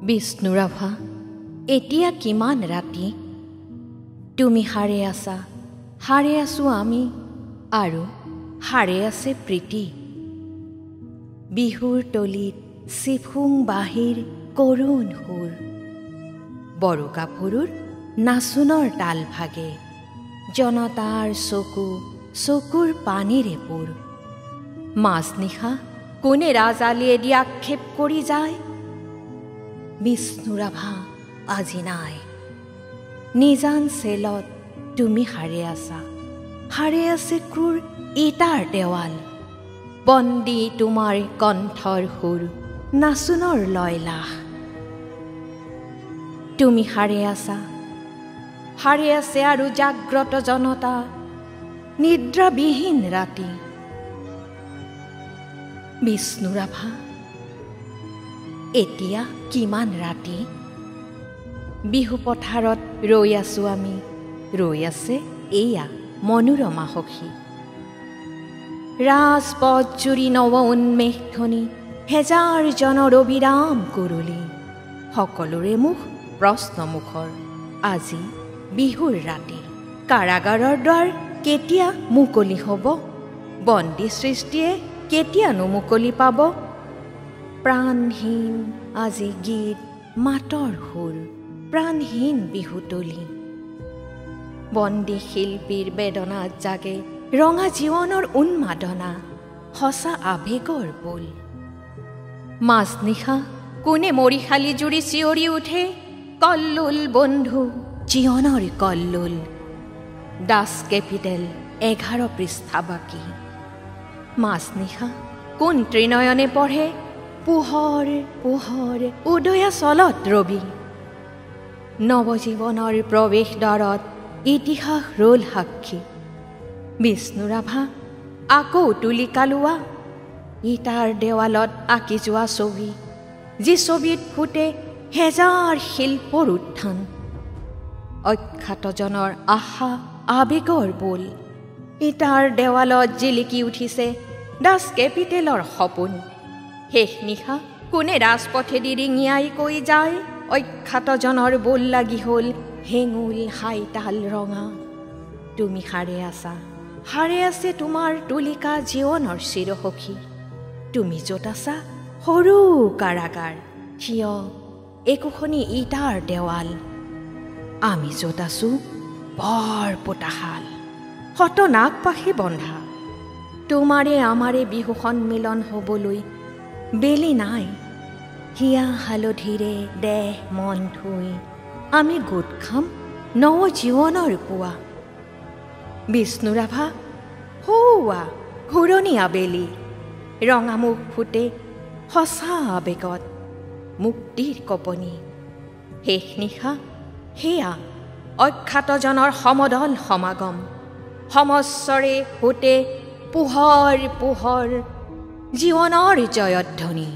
বিষ্ণুৰাভা, এতিয়া কিমান ৰাতি? তুমি সাৰে আছা, সাৰে আছোঁ আমি, আৰু সাৰে আছে প্ৰীতি। বিহুৰ তলিত চিফুং বাঁহীৰ কৰুণ সুৰ, বড়োকাফুৰুৰ নাচোনৰ তাল ভাগে, জনতাৰ চকুৰ পানীৰে পোৰ। মাজনিশা কোনে ৰাজালিয়ে দি আক্ষেপ কৰি যায়? বিষ্ণুৰাভা আজি নাই। নিজান চেলত তুমি সাৰে আছা, সাৰে আছে ক্ৰূৰ ইটাৰ দেৱাল। বন্দী তোমাৰ কণ্ঠৰ সুৰ, নাচোনৰ লয়লাস। তুমি সাৰে আছা, সাৰে আছে আৰু জাগ্ৰত জনতা, নিদ্ৰাবিহীন ৰাতি। বিষ্ণুৰাভা, এতিয়া কিমান ৰাতি? বিহু পথাৰত ৰৈ আছোঁ আমি, ৰৈ আছে এয়া মনোৰমা সখী। ৰাজপথ জুৰি নৱ উন্মেষ ধ্বনি, হেজাৰ জনৰ অবিৰাম কুৰুলি। সকলোৰে মুখ প্ৰশ্নমুখৰ, আজি বিহুৰ ৰাতি। কাৰাগাৰৰ দ্বাৰ কেতিয়া মুকলি হ'ব? বন্দী সৃষ্টিয়ে কেতিয়ানো মুকলি পাব? প্ৰাণহীন আজি গীত মাতৰ সুৰ, প্ৰাণহীন বিহুতলী। বন্দী শিল্পীৰ বেদনাত জাগে ৰঙা জীৱনৰ উন্মাদনা, সঁচা আৱেগৰ বোল। মাজনিশা কোনে মৰিশালী জুৰি চিঞৰি উঠে? কল্লোল বন্ধু জীৱনৰ কল্লোল। দাস কেপিটেল 11 পৃষ্ঠা বাকী। মাজনিশা কোন ত্ৰিনয়নে পঢ়ে? পোহৰ পোহৰ উদয়া চলত ৰবি। নৱজীৱনৰ প্ৰৱেশ দ্বাৰত ইতিহাস ৰল সাক্ষী। বিষ্ণুৰাভা, আকৌ তুলিকা লোৱা। ইটাৰ দেৱালত আঁকি যোৱা ছবি, যি ছবিত ফুটে হেজাৰ শিল্পৰ উত্থান। অখ্যাতজনৰ আশা আৱেগৰ বোল। ইটাৰ দেৱালত জিলিকি উঠিছে দাস কেপিটেলৰ সপোন। শেষ নিশা কোনে ৰাজপথেদি ৰিঙিয়াই কৈ যায়? অখ্যাতজনৰ বোল লাগি হ'ল হেঙুল হাইতাল ৰঙা। তুমি সাৰে আছা, সাৰে আছে তোমাৰ তুলিকা জীৱনৰ চিৰসখী। তুমি য'ত আছা সৰু কাৰাগাৰ, থিয় একোখনি ইটাৰ দেৱাল। আমি য'ত আছোঁ বৰ পোতাশাল, শত নাগ পাশে বন্ধা। তোমাৰে আমাৰে বিহু সন্মিলন হ'বলৈ বেলি নাই। হিয়া হালধিৰে দেহ মন ধুই আমি গোট খাম নৱ জীৱনৰ পুৱা। বিষ্ণুৰাভা, সৌৱা ঘূৰণি আবেলি, ৰঙা মুখ ফুটে সঁচা আৱেগত, মুক্তিৰ কপনি। শেষ নিশা সেয়া অখ্যাতজনৰ সমদল সমাগম। সমস্বৰে ফুটে পোহৰ পোহৰ জীৱনৰ জয়ধ্বনি।